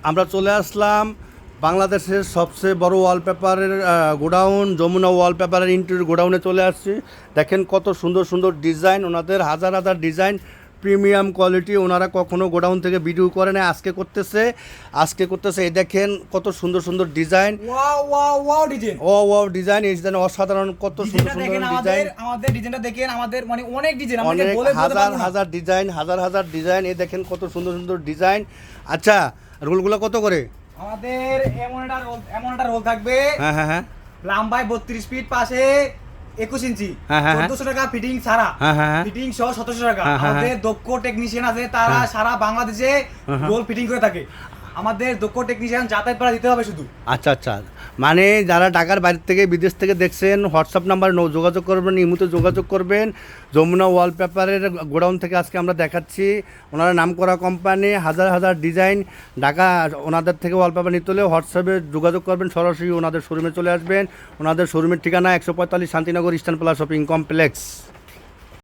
আমরা চলে আসলাম বাংলাদেশের সবচেয়ে বড় ওয়ালপেপারের গোডাউন, যমুনা ওয়ালপেপারের ইন্টেরিয়র গোডাউনে চলে আসছি। দেখেন কত সুন্দর সুন্দর ডিজাইন, ওনাদের হাজার হাজার ডিজাইন, প্রিমিয়াম কোয়ালিটি। ওনারা কখনো গোডাউন থেকে ভিডিও করে না, আজকে করতেছে। এই দেখেন কত সুন্দর সুন্দর design, wow design, wow design, এই ডিজাইন অসাধারণ, কত সুন্দর সুন্দর ডিজাইন। আমাদের ডিজাইনটা দেখেন, আমাদের মানে অনেক ডিজাইন, অনেক হাজার হাজার ডিজাইন। এই দেখেন কত সুন্দর সুন্দর ডিজাইন। আচ্ছা, রোলগুলো কত করে? আমাদের এমন একটা রোল থাকবে, হ্যাঁ, লম্বায় 32 ফিট, পাশে 21 ইঞ্চি, হ্যাঁ। 1400 টাকা ফিটিং ছাড়া, হ্যাঁ। ফিটিং সহ 1700 টাকা। হ্যাঁ। আমাদের দক্ষ টেকনিশিয়ান আছে, তারা সারা বাংলাদেশে রোল ফিটিং করে থাকে। আমাদের দক্ষ টেকনিশিয়ান যাতায়াত ভাড়া দিতে হবে শুধু। আচ্ছা, মানে যারা ঢাকার বাইরে থেকে, বিদেশ থেকে দেখছেন, হোয়াটসঅ্যাপ নাম্বার যোগাযোগ করবেন, ইমুতে যোগাযোগ করবেন। যমুনা ওয়ালপেপারের গোডাউন থেকে আজকে আমরা দেখাচ্ছি। ওনারা নাম করা কোম্পানি, হাজার হাজার ডিজাইন। ঢাকা ওনাদের থেকে ওয়ালপেপার নিতে হলে হোয়াটসঅ্যাপে যোগাযোগ করবেন, সরাসরি ওনাদের শোরুমে চলে আসবেন। ওনাদের শোরুমের ঠিকানা 145 Shantinagar eastern plus shopping complex.